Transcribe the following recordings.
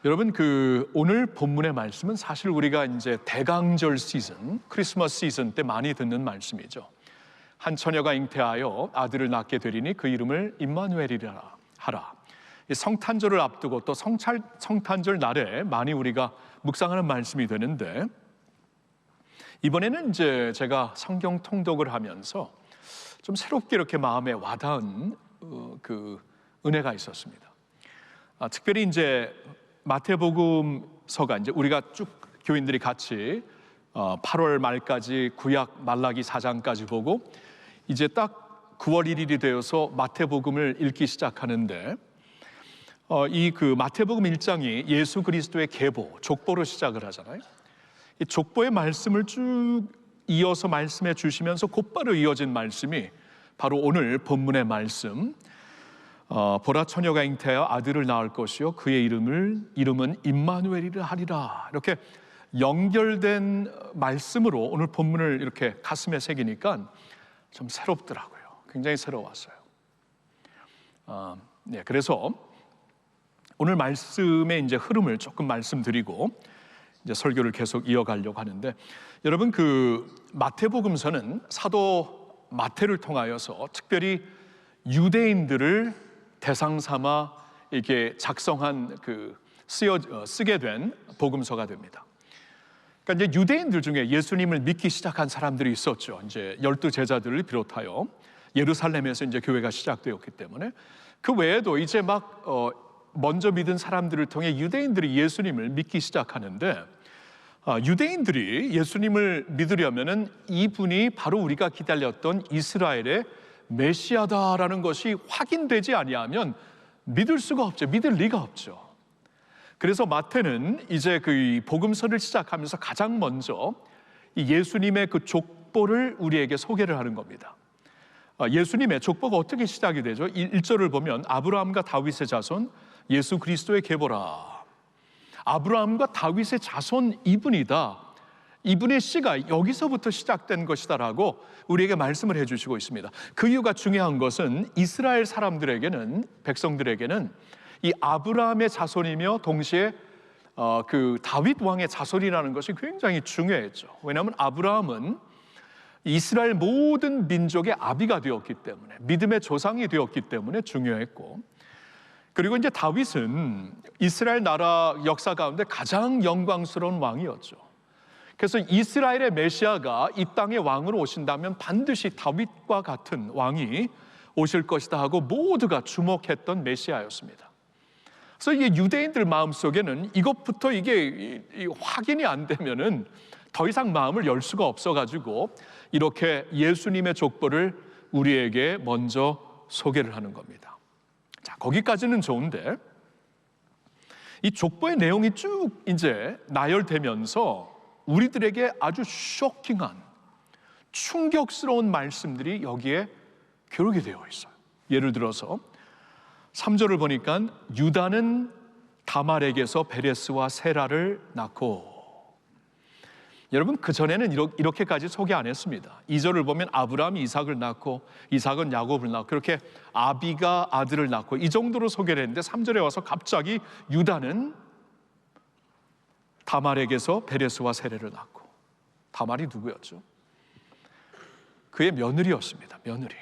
여러분, 오늘 본문의 말씀은 사실 우리가 이제 대강절 시즌, 크리스마스 시즌 때 많이 듣는 말씀이죠. 한 처녀가 잉태하여 아들을 낳게 되리니 그 이름을 임마누엘이라 하라. 성탄절을 앞두고 또 성탄절 날에 많이 우리가 묵상하는 말씀이 되는데, 이번에는 이제 제가 성경 통독을 하면서 좀 새롭게 이렇게 마음에 와닿은 은혜가 있었습니다. 특별히 이제 마태복음서가 이제 우리가 쭉 교인들이 같이 8월 말까지 구약 말라기 4장까지 보고 이제 딱 9월 1일이 되어서 마태복음을 읽기 시작하는데, 이 마태복음 1장이 예수 그리스도의 계보, 족보로 시작을 하잖아요. 이 족보의 말씀을 쭉 이어서 말씀해 주시면서 곧바로 이어진 말씀이 바로 오늘 본문의 말씀, 보라 처녀가 잉태하여 아들을 낳을 것이요 그의 이름은 임마누엘이라 하리라. 이렇게 연결된 말씀으로 오늘 본문을 이렇게 가슴에 새기니까 좀 새롭더라고요. 굉장히 새로웠어요. 그래서 오늘 말씀의 이제 흐름을 조금 말씀드리고 이제 설교를 계속 이어가려고 하는데, 여러분, 마태복음서는 사도 마태를 통하여서 특별히 유대인들을 대상 삼아 이렇게 작성한 쓰게 된 복음서가 됩니다. 그러니까 이제 유대인들 중에 예수님을 믿기 시작한 사람들이 있었죠. 이제 12 제자들을 비롯하여 예루살렘에서 이제 교회가 시작되었기 때문에, 그 외에도 이제 먼저 믿은 사람들을 통해 유대인들이 예수님을 믿기 시작하는데, 유대인들이 예수님을 믿으려면은 이분이 바로 우리가 기다렸던 이스라엘의 메시아다라는 것이 확인되지 아니하면 믿을 수가 없죠. 믿을 리가 없죠. 그래서 마태는 이제 복음서를 시작하면서 가장 먼저 이 예수님의 족보를 우리에게 소개를 하는 겁니다. 예수님의 족보가 어떻게 시작이 되죠? 1절을 보면 아브라함과 다윗의 자손 예수 그리스도의 계보라. 아브라함과 다윗의 자손 이분이다. 이분의 씨가 여기서부터 시작된 것이다라고 우리에게 말씀을 해주시고 있습니다. 그 이유가 중요한 것은 이스라엘 사람들에게는, 백성들에게는 이 아브라함의 자손이며 동시에 다윗 왕의 자손이라는 것이 굉장히 중요했죠. 왜냐하면 아브라함은 이스라엘 모든 민족의 아비가 되었기 때문에, 믿음의 조상이 되었기 때문에 중요했고, 그리고 이제 다윗은 이스라엘 나라 역사 가운데 가장 영광스러운 왕이었죠. 그래서 이스라엘의 메시아가 이 땅에 왕으로 오신다면 반드시 다윗과 같은 왕이 오실 것이다 하고 모두가 주목했던 메시아였습니다. 그래서 이게 유대인들 마음속에는 이것부터 이게 확인이 안 되면은 더 이상 마음을 열 수가 없어가지고 이렇게 예수님의 족보를 우리에게 먼저 소개를 하는 겁니다. 자, 거기까지는 좋은데 이 족보의 내용이 쭉 이제 나열되면서 우리들에게 아주 쇼킹한, 충격스러운 말씀들이 여기에 기록이 되어 있어요. 예를 들어서 3절을 보니까 유다는 다말에게서 베레스와 세라를 낳고, 여러분 그전에는 이렇게까지 소개 안 했습니다. 2절을 보면 아브라함이 이삭을 낳고 이삭은 야곱을 낳고 그렇게 아비가 아들을 낳고 이 정도로 소개를 했는데 3절에 와서 갑자기 유다는 다말에게서 베레스와 세라를 낳고, 다말이 누구였죠? 그의 며느리였습니다. 며느리.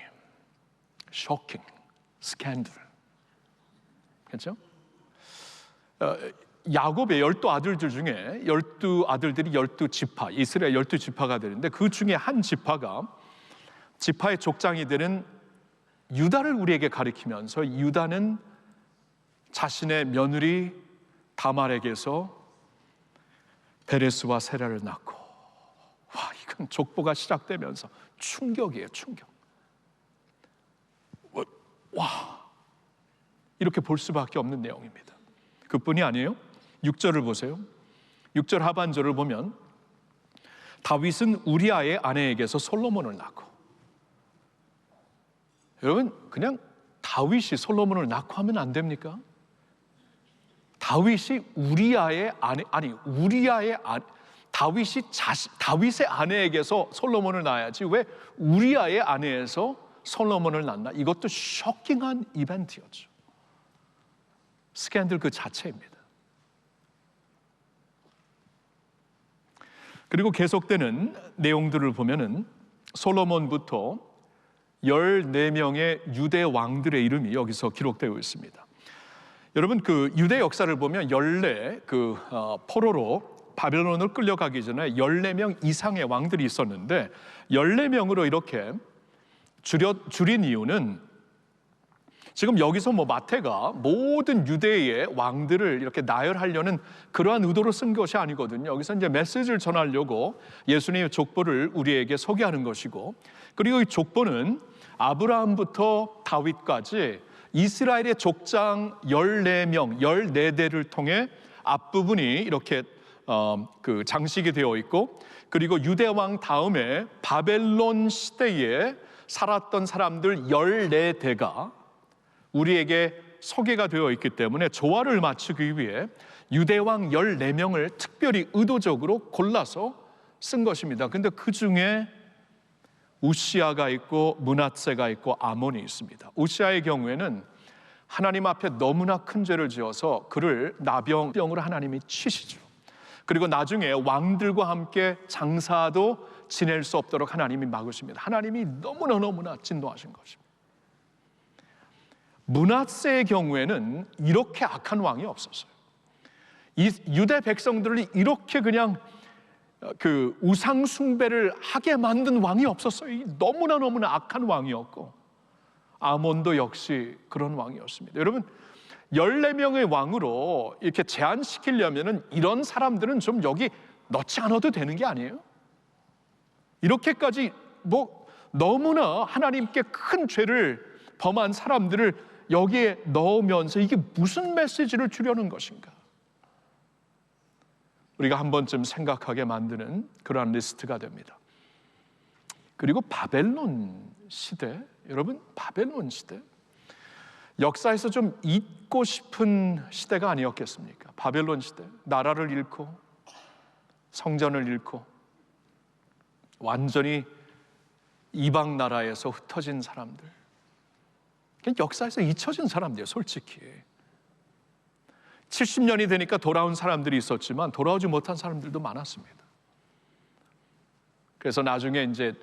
쇼킹, 스캔들. 그렇죠? 야곱의 12 아들들 중에 12 아들들이 12지파, 이스라엘 12지파가 되는데 그 중에 한 지파의 족장이 되는 유다를 우리에게 가리키면서 유다는 자신의 며느리 다말에게서 베레스와 세라를 낳고, 이건 족보가 시작되면서 충격이에요. 충격. 이렇게 볼 수밖에 없는 내용입니다. 그뿐이 아니에요. 6절을 보세요. 6절 하반절을 보면 다윗은 우리아의 아내에게서 솔로몬을 낳고, 여러분 그냥 다윗이 솔로몬을 낳고 하면 안 됩니까? 다윗이 우리아의 아내, 다윗의 아내에게서 솔로몬을 낳아야지 왜 우리아의 아내에서 솔로몬을 낳나? 이것도 쇼킹한 이벤트였죠. 스캔들 그 자체입니다. 그리고 계속되는 내용들을 보면은 솔로몬부터 14명의 유대 왕들의 이름이 여기서 기록되어 있습니다. 여러분, 그 유대 역사를 보면 포로로 바벨론을 끌려가기 전에 14명 이상의 왕들이 있었는데 14명으로 이렇게 줄인 이유는, 지금 여기서 마태가 모든 유대의 왕들을 이렇게 나열하려는 그러한 의도로 쓴 것이 아니거든요. 여기서 이제 메시지를 전하려고 예수님의 족보를 우리에게 소개하는 것이고, 그리고 이 족보는 아브라함부터 다윗까지 이스라엘의 족장 14명, 14대를 통해 앞부분이 이렇게 장식이 되어 있고, 그리고 유대왕 다음에 바벨론 시대에 살았던 사람들 14대가 우리에게 소개가 되어 있기 때문에 조화를 맞추기 위해 유대왕 14명을 특별히 의도적으로 골라서 쓴 것입니다. 근데 그 중에 우시아가 있고 므낫세가 있고 아몬이 있습니다. 우시아의 경우에는 하나님 앞에 너무나 큰 죄를 지어서 그를 나병으로 하나님이 치시죠. 그리고 나중에 왕들과 함께 장사도 지낼 수 없도록 하나님이 막으십니다. 하나님이 너무나 진노하신 것입니다. 므낫세의 경우에는 이렇게 악한 왕이 없었어요. 이 유대 백성들을 이렇게 그냥 그 우상 숭배를 하게 만든 왕이 없었어요. 너무나 악한 왕이었고, 아몬도 역시 그런 왕이었습니다. 여러분, 14명의 왕으로 이렇게 제한시키려면은 이런 사람들은 좀 여기 넣지 않아도 되는 게 아니에요. 이렇게까지 너무나 하나님께 큰 죄를 범한 사람들을 여기에 넣으면서 이게 무슨 메시지를 주려는 것인가? 우리가 한 번쯤 생각하게 만드는 그러한 리스트가 됩니다. 그리고 바벨론 시대, 여러분, 바벨론 시대, 역사에서 좀 잊고 싶은 시대가 아니었겠습니까? 바벨론 시대, 나라를 잃고 성전을 잃고 완전히 이방 나라에서 흩어진 사람들, 역사에서 잊혀진 사람들이에요. 솔직히 70년이 되니까 돌아온 사람들이 있었지만 돌아오지 못한 사람들도 많았습니다. 그래서 나중에 이제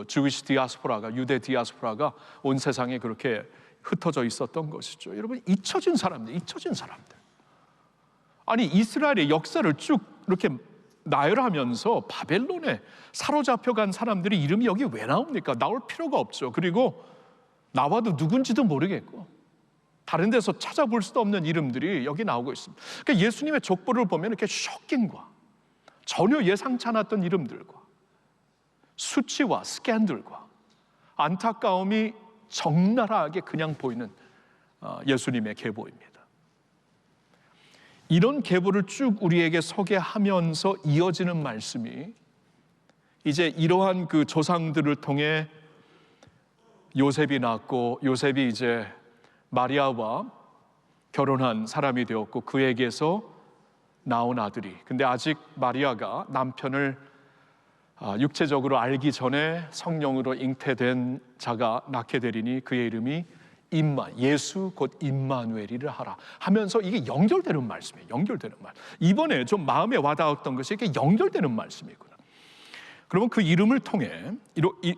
주위시 디아스포라가, 유대 디아스포라가 온 세상에 그렇게 흩어져 있었던 것이죠. 여러분, 잊혀진 사람들. 아니, 이스라엘의 역사를 쭉 이렇게 나열하면서 바벨론에 사로잡혀간 사람들이 이름이 여기 왜 나옵니까? 나올 필요가 없죠. 그리고 나와도 누군지도 모르겠고 다른 데서 찾아볼 수도 없는 이름들이 여기 나오고 있습니다. 그러니까 예수님의 족보를 보면 이렇게 쇼킹과 전혀 예상치 않았던 이름들과 수치와 스캔들과 안타까움이 적나라하게 그냥 보이는 예수님의 계보입니다. 이런 계보를 쭉 우리에게 소개하면서 이어지는 말씀이, 이제 이러한 그 조상들을 통해 요셉이 낳았고, 요셉이 이제 마리아와 결혼한 사람이 되었고, 그에게서 나온 아들이, 근데 아직 마리아가 남편을 육체적으로 알기 전에 성령으로 잉태된 자가 낳게 되리니 그의 이름이 예수 곧 임마누엘이라 하라 하면서 이게 연결되는 말씀이에요. 연결되는 말. 이번에 좀 마음에 와닿았던 것이 이게 연결되는 말씀이구나. 그러면 그 이름을 통해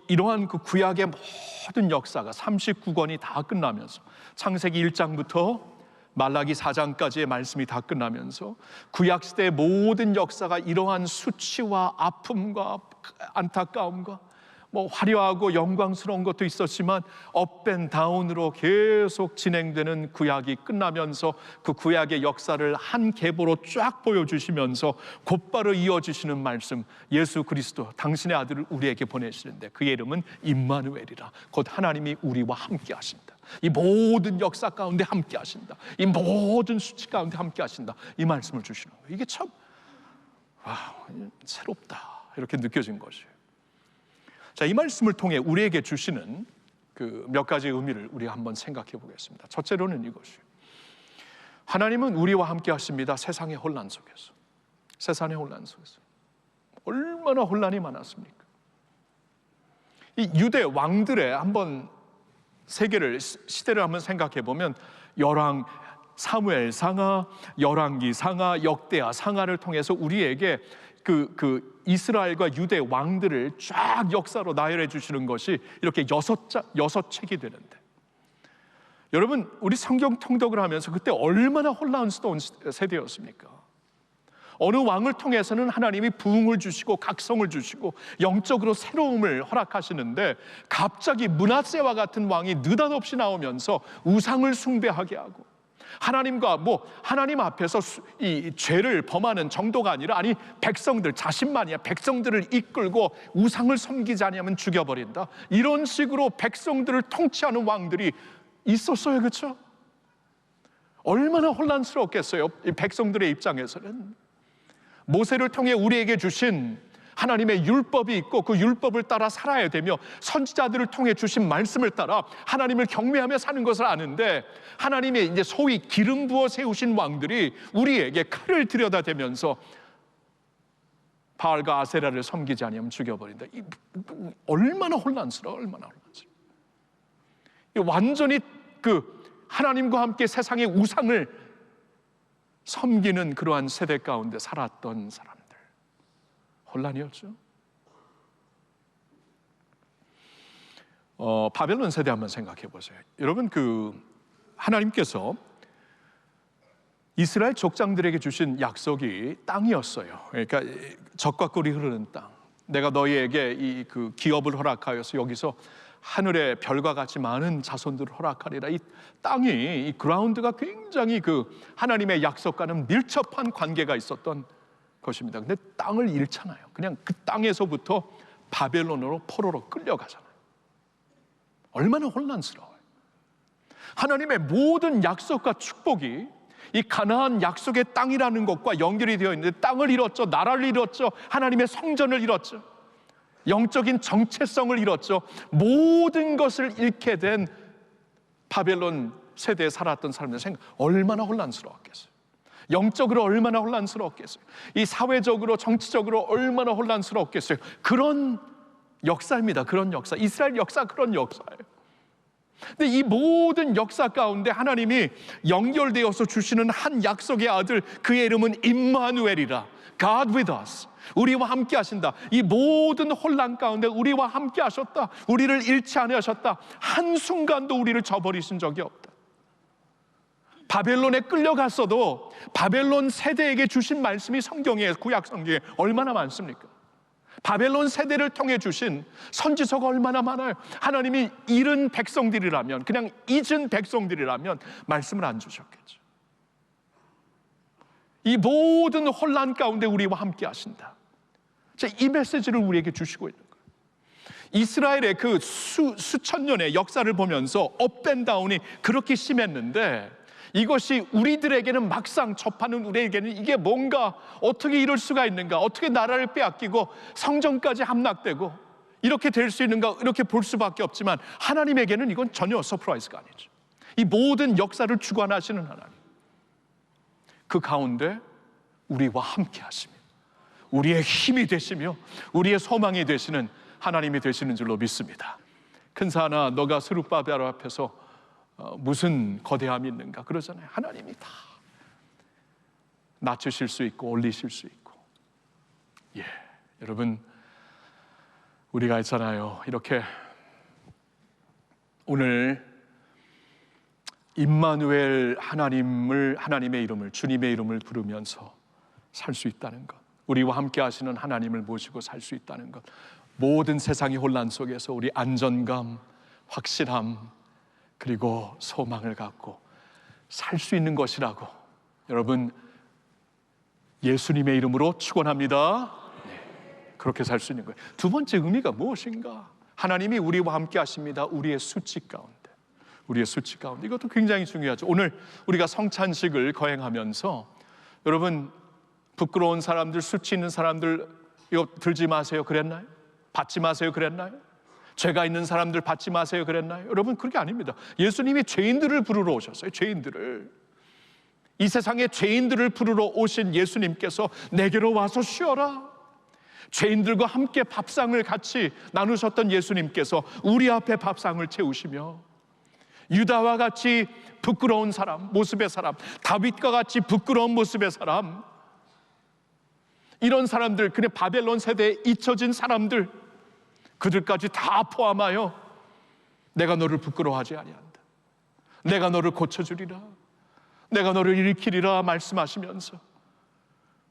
이러한 그 구약의 모든 역사가 39권이 다 끝나면서, 창세기 1장부터 말라기 4장까지의 말씀이 다 끝나면서 구약 시대의 모든 역사가 이러한 수치와 아픔과 안타까움과 화려하고 영광스러운 것도 있었지만 업앤다운으로 계속 진행되는 구약이 끝나면서 그 구약의 역사를 한 계보로 쫙 보여주시면서 곧바로 이어주시는 말씀, 예수 그리스도 당신의 아들을 우리에게 보내시는데 그의 이름은 임마누엘이라, 곧 하나님이 우리와 함께 하신다. 이 모든 역사 가운데 함께 하신다. 이 모든 수치 가운데 함께 하신다. 이 말씀을 주시는 거예요. 이게 참 새롭다 이렇게 느껴진 것이에요. 자, 이 말씀을 통해 우리에게 주시는 그 몇 가지 의미를 우리가 한번 생각해 보겠습니다. 첫째로는 이것이에요. 하나님은 우리와 함께 하십니다. 세상의 혼란 속에서. 세상의 혼란 속에서 얼마나 혼란이 많았습니까? 이 유대 왕들의 한번 세계를, 시대를 한번 생각해 보면 열왕, 사무엘 상하, 열왕기 상하, 역대하 상하를 통해서 우리에게 그 이스라엘과 유대 왕들을 쫙 역사로 나열해 주시는 것이 이렇게 여섯 책이 되는데, 여러분, 우리 성경 통독을 하면서 그때 얼마나 혼란스러운 세대였습니까? 어느 왕을 통해서는 하나님이 부흥을 주시고 각성을 주시고 영적으로 새로움을 허락하시는데, 갑자기 므낫세와 같은 왕이 느닷없이 나오면서 우상을 숭배하게 하고, 하나님과 하나님 앞에서 이 죄를 범하는 정도가 아니라, 아니 백성들 자신만이야 백성들을 이끌고 우상을 섬기지 않으면 죽여버린다, 이런 식으로 백성들을 통치하는 왕들이 있었어요. 그렇죠? 얼마나 혼란스럽겠어요. 이 백성들의 입장에서는. 모세를 통해 우리에게 주신 하나님의 율법이 있고 그 율법을 따라 살아야 되며, 선지자들을 통해 주신 말씀을 따라 하나님을 경외하며 사는 것을 아는데, 하나님의 이제 소위 기름 부어 세우신 왕들이 우리에게 칼을 들여다대면서 바알과 아세라를 섬기지 아니하면 죽여버린다. 얼마나 혼란스러워, 얼마나 혼란스러워. 완전히 하나님과 함께 세상의 우상을 섬기는 그러한 세대 가운데 살았던 사람들, 혼란이었죠. 바벨론 세대 한번 생각해 보세요. 여러분, 하나님께서 이스라엘 족장들에게 주신 약속이 땅이었어요. 그러니까 젖과 꿀이 흐르는 땅. 내가 너희에게 그 기업을 허락하여서 여기서 하늘의 별과 같이 많은 자손들을 허락하리라. 이 땅이, 이 그라운드가 굉장히 하나님의 약속과는 밀접한 관계가 있었던 것입니다. 근데 땅을 잃잖아요. 그냥 그 땅에서부터 바벨론으로 포로로 끌려가잖아요. 얼마나 혼란스러워요. 하나님의 모든 약속과 축복이 이 가나안 약속의 땅이라는 것과 연결이 되어 있는데, 땅을 잃었죠. 나라를 잃었죠. 하나님의 성전을 잃었죠. 영적인 정체성을 잃었죠. 모든 것을 잃게 된 바벨론 세대에 살았던 사람들 생각, 얼마나 혼란스러웠겠어요. 영적으로 얼마나 혼란스러웠겠어요. 이 사회적으로 정치적으로 얼마나 혼란스러웠겠어요. 그런 역사입니다. 그런 역사, 이스라엘 역사, 그런 역사예요. 근데 이 모든 역사 가운데 하나님이 연결되어서 주시는 한 약속의 아들, 그의 이름은 임마누엘이라. God with us. 우리와 함께 하신다. 이 모든 혼란 가운데 우리와 함께 하셨다. 우리를 잃지 않으셨다. 한순간도 우리를 저버리신 적이 없다. 바벨론에 끌려갔어도 바벨론 세대에게 주신 말씀이 성경에, 구약 성경에 얼마나 많습니까? 바벨론 세대를 통해 주신 선지서가 얼마나 많아요. 하나님이 잃은 백성들이라면, 그냥 잊은 백성들이라면 말씀을 안 주셨겠죠. 이 모든 혼란 가운데 우리와 함께 하신다. 이 메시지를 우리에게 주시고 있는 거예요. 이스라엘의 수천 년의 역사를 보면서 업앤다운이 그렇게 심했는데, 이것이 우리들에게는 막상 접하는 우리에게는 이게 뭔가, 어떻게 이럴 수가 있는가, 어떻게 나라를 빼앗기고 성전까지 함락되고 이렇게 될 수 있는가, 이렇게 볼 수밖에 없지만, 하나님에게는 이건 전혀 서프라이즈가 아니죠. 이 모든 역사를 주관하시는 하나님, 그 가운데 우리와 함께 하시며 우리의 힘이 되시며 우리의 소망이 되시는 하나님이 되시는 줄로 믿습니다. 큰사나 너가 스룹바벨 앞에서 무슨 거대함이 있는가 그러잖아요. 하나님이 다 낮추실 수 있고 올리실 수 있고. 여러분, 우리가 있잖아요, 이렇게 오늘 임마누엘 하나님의 이름을, 주님의 이름을 부르면서 살 수 있다는 것, 우리와 함께 하시는 하나님을 모시고 살 수 있다는 것, 모든 세상의 혼란 속에서 우리 안전감, 확실함, 그리고 소망을 갖고 살 수 있는 것이라고 여러분, 예수님의 이름으로 축원합니다. 그렇게 살 수 있는 거예요. 두 번째 의미가 무엇인가? 하나님이 우리와 함께 하십니다. 우리의 수치 가운데, 우리의 수치 가운데. 이것도 굉장히 중요하죠. 오늘 우리가 성찬식을 거행하면서 여러분, 부끄러운 사람들, 수치 있는 사람들 이거 들지 마세요 그랬나요? 받지 마세요 그랬나요? 죄가 있는 사람들 받지 마세요 그랬나요? 여러분, 그게 아닙니다. 예수님이 죄인들을 부르러 오셨어요. 죄인들을. 이 세상에 죄인들을 부르러 오신 예수님께서 내게로 와서 쉬어라. 죄인들과 함께 밥상을 같이 나누셨던 예수님께서 우리 앞에 밥상을 채우시며 유다와 같이 부끄러운 사람, 모습의 사람, 다윗과 같이 부끄러운 모습의 사람, 이런 사람들, 그냥 바벨론 세대에 잊혀진 사람들, 그들까지 다 포함하여 내가 너를 부끄러워하지 아니한다, 내가 너를 고쳐주리라, 내가 너를 일으키리라 말씀하시면서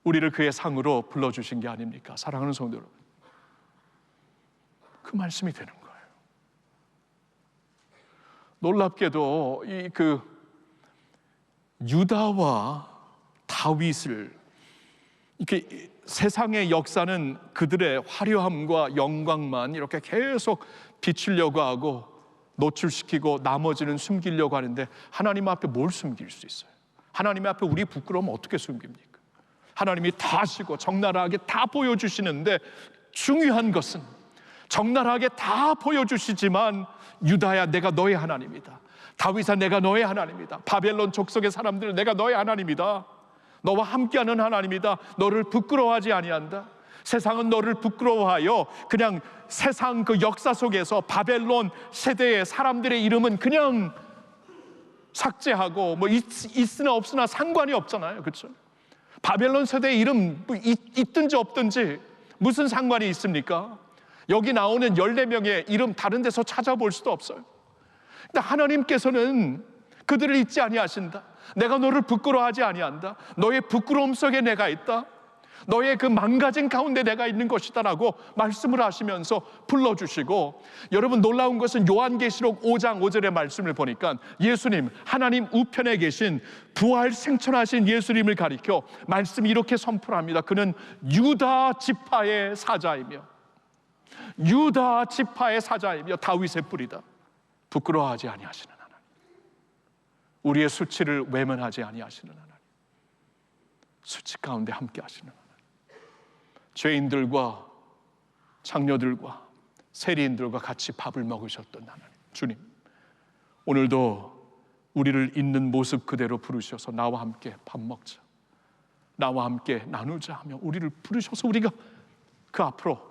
우리를 그의 상으로 불러주신 게 아닙니까? 사랑하는 성도 여러분, 그 말씀이 되는 거예요. 놀랍게도 유다와 다윗을 이렇게 세상의 역사는 그들의 화려함과 영광만 이렇게 계속 비추려고 하고 노출시키고 나머지는 숨기려고 하는데, 하나님 앞에 뭘 숨길 수 있어요? 하나님 앞에 우리 부끄러움 어떻게 숨깁니까? 하나님이 다 아시고 적나라하게 다 보여주시는데, 중요한 것은 적나라하게 다 보여주시지만 유다야 내가 너의 하나님이다, 다윗아 내가 너의 하나님이다, 바벨론 족속의 사람들 내가 너의 하나님이다, 너와 함께하는 하나님이다, 너를 부끄러워하지 아니한다. 세상은 너를 부끄러워하여 그냥 세상 그 역사 속에서 바벨론 세대의 사람들의 이름은 그냥 삭제하고 뭐 있으나 없으나 상관이 없잖아요, 그렇죠? 바벨론 세대의 이름 뭐 있든지 없든지 무슨 상관이 있습니까? 여기 나오는 14명의 이름 다른 데서 찾아볼 수도 없어요. 근데 하나님께서는 그들을 잊지 아니하신다, 내가 너를 부끄러워하지 아니한다, 너의 부끄러움 속에 내가 있다, 너의 그 망가진 가운데 내가 있는 것이다 라고 말씀을 하시면서 불러주시고, 여러분 놀라운 것은 요한계시록 5장 5절의 말씀을 보니까 예수님, 하나님 우편에 계신 부활 생천하신 예수님을 가리켜 말씀이 이렇게 선포합니다. 그는 유다 지파의 사자이며 유다 지파의 사자이며 다윗의 뿌리다. 부끄러워하지 아니하시는 하나님, 우리의 수치를 외면하지 아니하시는 하나님, 수치 가운데 함께 하시는 하나님, 죄인들과 창녀들과 세리인들과 같이 밥을 먹으셨던 하나님, 주님, 오늘도 우리를 있는 모습 그대로 부르셔서 나와 함께 밥 먹자, 나와 함께 나누자 하며 우리를 부르셔서 우리가 그 앞으로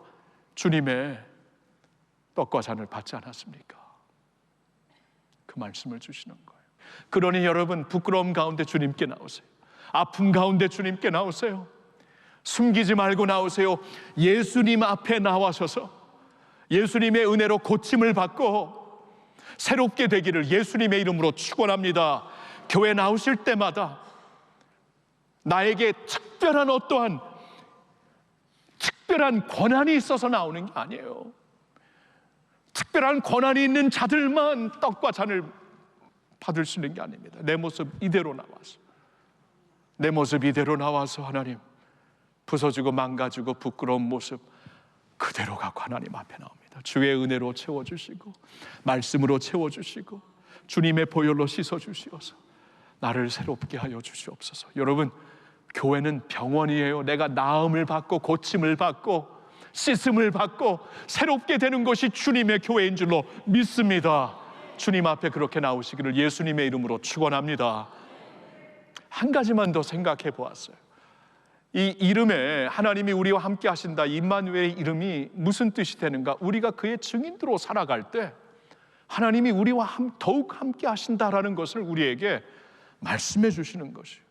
주님의 떡과 잔을 받지 않았습니까? 그 말씀을 주시는 거예요. 그러니 여러분, 부끄러움 가운데 주님께 나오세요. 아픔 가운데 주님께 나오세요. 숨기지 말고 나오세요. 예수님 앞에 나와셔서 예수님의 은혜로 고침을 받고 새롭게 되기를 예수님의 이름으로 축원합니다. 교회 나오실 때마다 나에게 특별한 어떠한 특별한 권한이 있어서 나오는 게 아니에요. 특별한 권한이 있는 자들만 떡과 잔을 받을 수 있는 게 아닙니다. 내 모습 이대로 나와서, 내 모습 이대로 나와서 하나님, 부서지고 망가지고 부끄러운 모습 그대로 갖고 하나님 앞에 나옵니다. 주의 은혜로 채워주시고 말씀으로 채워주시고 주님의 보혈로 씻어주시어서 나를 새롭게 하여 주시옵소서. 여러분, 교회는 병원이에요. 내가 나음을 받고 고침을 받고 씻음을 받고 새롭게 되는 것이 주님의 교회인 줄로 믿습니다. 주님 앞에 그렇게 나오시기를 예수님의 이름으로 축원합니다. 한 가지만 더 생각해 보았어요. 이 이름에 하나님이 우리와 함께 하신다, 임마누엘의 이름이 무슨 뜻이 되는가? 우리가 그의 증인으로 살아갈 때 하나님이 우리와 더욱 함께 하신다라는 것을 우리에게 말씀해 주시는 것이에요.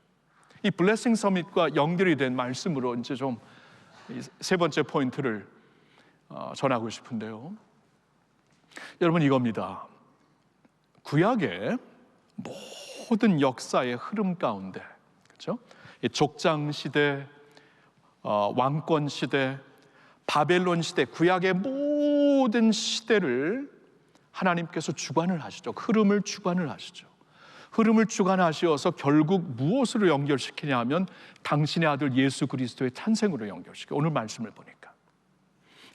이 블레싱 서밋과 연결이 된 말씀으로 이제 좀 세 번째 포인트를 전하고 싶은데요. 여러분, 이겁니다. 구약의 모든 역사의 흐름 가운데, 그렇죠? 족장 시대, 왕권 시대, 바벨론 시대, 구약의 모든 시대를 하나님께서 주관을 하시죠. 흐름을 주관을 하시죠. 흐름을 주관하시어서 결국 무엇으로 연결시키냐 하면 당신의 아들 예수 그리스도의 탄생으로 연결시켜. 오늘 말씀을 보니까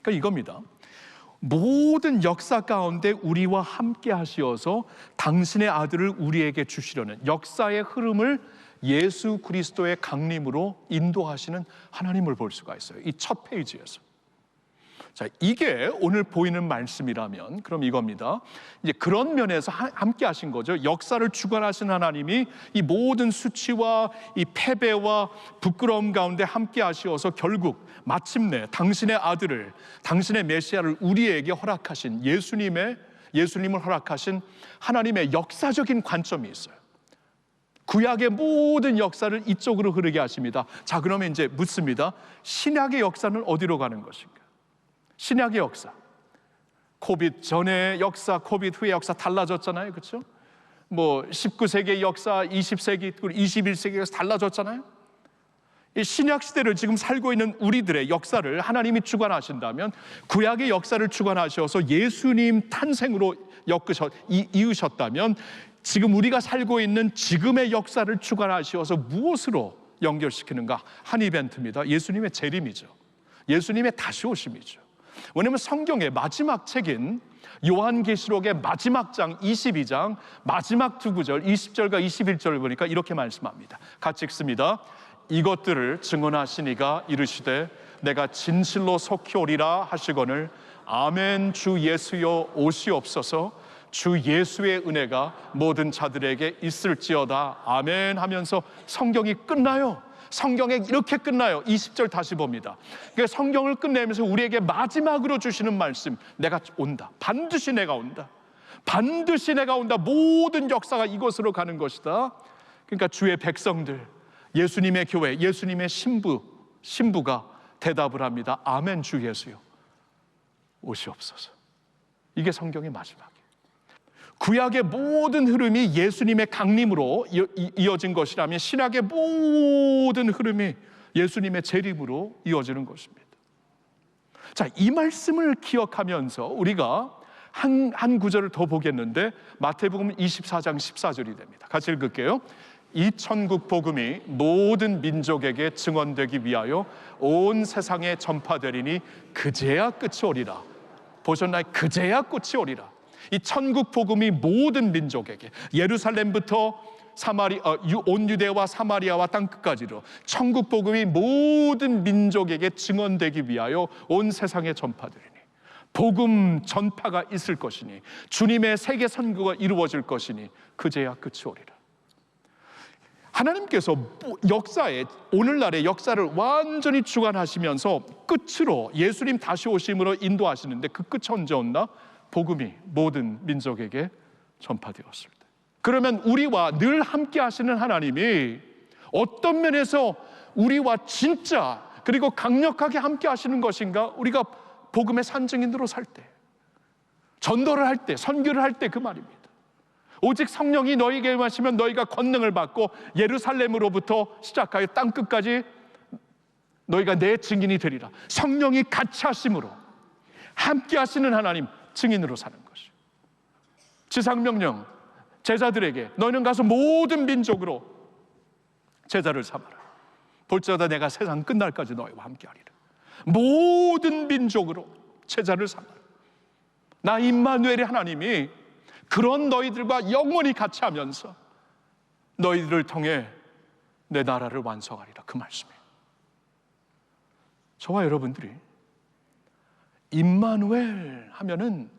그러니까 이겁니다. 모든 역사 가운데 우리와 함께 하시어서 당신의 아들을 우리에게 주시려는 역사의 흐름을 예수 그리스도의 강림으로 인도하시는 하나님을 볼 수가 있어요. 이 첫 페이지에서. 자, 이게 오늘 보이는 말씀이라면 그럼 이겁니다. 이제 그런 면에서 함께 하신 거죠. 역사를 주관하신 하나님이 이 모든 수치와 이 패배와 부끄러움 가운데 함께 하시어서 결국 마침내 당신의 아들을, 당신의 메시아를 우리에게 허락하신 예수님의 예수님을 허락하신 하나님의 역사적인 관점이 있어요. 구약의 모든 역사를 이쪽으로 흐르게 하십니다. 자, 그러면 이제 묻습니다. 신약의 역사는 어디로 가는 것인가? 신약의 역사, 코비드 전의 역사, 코비드 후의 역사 달라졌잖아요, 그렇죠? 뭐 19세기의 역사, 20세기, 21세기 역사 달라졌잖아요. 이 신약 시대를 지금 살고 있는 우리들의 역사를 하나님이 주관하신다면, 구약의 역사를 주관하셔서 예수님 탄생으로 이으셨다면, 지금 우리가 살고 있는 지금의 역사를 주관하셔서 무엇으로 연결시키는가? 한 이벤트입니다. 예수님의 재림이죠. 예수님의 다시 오심이죠. 왜냐하면 성경의 마지막 책인 요한계시록의 마지막 장 22장 마지막 두 구절 20절과 21절을 보니까 이렇게 말씀합니다. 같이 읽습니다. 이것들을 증언하시니가 이르시되 내가 진실로 속히 오리라 하시거늘 아멘. 주 예수여 오시옵소서. 주 예수의 은혜가 모든 자들에게 있을지어다. 아멘 하면서 성경이 끝나요. 성경에 이렇게 끝나요. 20절 다시 봅니다. 그러니까 성경을 끝내면서 우리에게 마지막으로 주시는 말씀, 내가 온다. 반드시 내가 온다. 반드시 내가 온다. 모든 역사가 이곳으로 가는 것이다. 그러니까 주의 백성들, 예수님의 교회, 예수님의 신부가 대답을 합니다. 아멘. 주 예수요 오시옵소서. 이게 성경의 마지막이에요. 구약의 모든 흐름이 예수님의 강림으로 이어진 것이라면 신약의 모든 흐름이 예수님의 재림으로 이어지는 것입니다. 자, 이 말씀을 기억하면서 우리가 한 구절을 더 보겠는데, 마태복음 24장 14절이 됩니다. 같이 읽을게요. 이 천국 복음이 모든 민족에게 증언되기 위하여 온 세상에 전파되리니 그제야 끝이 오리라. 보셨나요? 그제야 끝이 오리라. 이 천국 복음이 모든 민족에게, 예루살렘부터 온 유대와 사마리아와 땅 끝까지로 천국 복음이 모든 민족에게 증언되기 위하여 온 세상에 전파되리니, 복음 전파가 있을 것이니, 주님의 세계 선교가 이루어질 것이니 그제야 끝이 오리라. 하나님께서 역사에, 오늘날의 역사를 완전히 주관하시면서 끝으로 예수님 다시 오심으로 인도하시는데, 그 끝이 언제 온다? 복음이 모든 민족에게 전파되었을 때. 그러면 우리와 늘 함께 하시는 하나님이 어떤 면에서 우리와 진짜 그리고 강력하게 함께 하시는 것인가? 우리가 복음의 산증인으로 살 때, 전도를 할 때, 선교를 할 때 그 말입니다. 오직 성령이 너희에게 임하시면 너희가 권능을 받고 예루살렘으로부터 시작하여 땅 끝까지 너희가 내 증인이 되리라. 성령이 같이 하심으로 함께 하시는 하나님 증인으로 사는 것이요. 지상명령, 제자들에게 너희는 가서 모든 민족으로 제자를 삼아라. 볼지어다 내가 세상 끝날까지 너희와 함께하리라. 모든 민족으로 제자를 삼아라. 나 임마누엘의 하나님이 그런 너희들과 영원히 같이 하면서 너희들을 통해 내 나라를 완성하리라. 그 말씀이에요. 저와 여러분들이 임마누엘 하면은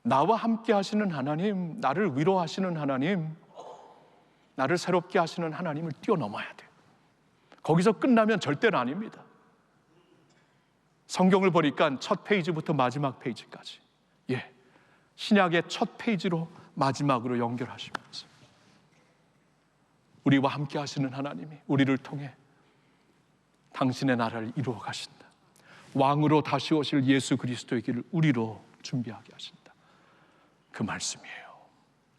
나와 함께 하시는 하나님, 나를 위로하시는 하나님, 나를 새롭게 하시는 하나님을 뛰어넘어야 돼요. 거기서 끝나면 절대로 아닙니다. 성경을 보니까 첫 페이지부터 마지막 페이지까지, 신약의 첫 페이지로 마지막으로 연결하시면서 우리와 함께 하시는 하나님이 우리를 통해 당신의 나라를 이루어 가신다. 왕으로 다시 오실 예수 그리스도의 길을 우리로 준비하게 하신다. 그 말씀이에요.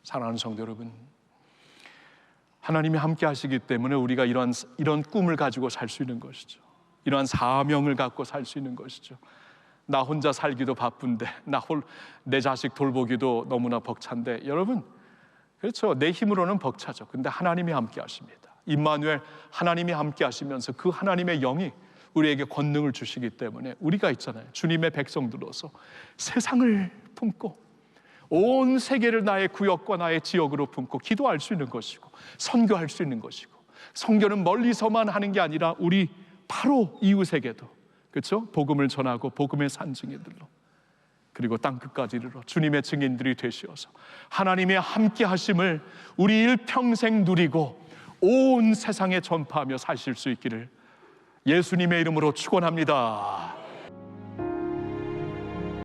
사랑하는 성도 여러분, 하나님이 함께 하시기 때문에 우리가 이런 꿈을 가지고 살 수 있는 것이죠. 이러한 사명을 갖고 살 수 있는 것이죠. 나 혼자 살기도 바쁜데, 내 자식 돌보기도 너무나 벅찬데, 여러분, 그렇죠, 내 힘으로는 벅차죠. 근데 하나님이 함께 하십니다. 임마누엘, 하나님이 함께 하시면서 그 하나님의 영이 우리에게 권능을 주시기 때문에 우리가 있잖아요, 주님의 백성들로서 세상을 품고 온 세계를 나의 구역과 나의 지역으로 품고 기도할 수 있는 것이고 선교할 수 있는 것이고, 선교는 멀리서만 하는 게 아니라 우리 바로 이웃에게도, 그렇죠, 복음을 전하고 복음의 산증인들로, 그리고 땅끝까지 이르러 주님의 증인들이 되시어서 하나님의 함께 하심을 우리 일평생 누리고 온 세상에 전파하며 사실 수 있기를 예수님의 이름으로 축원합니다.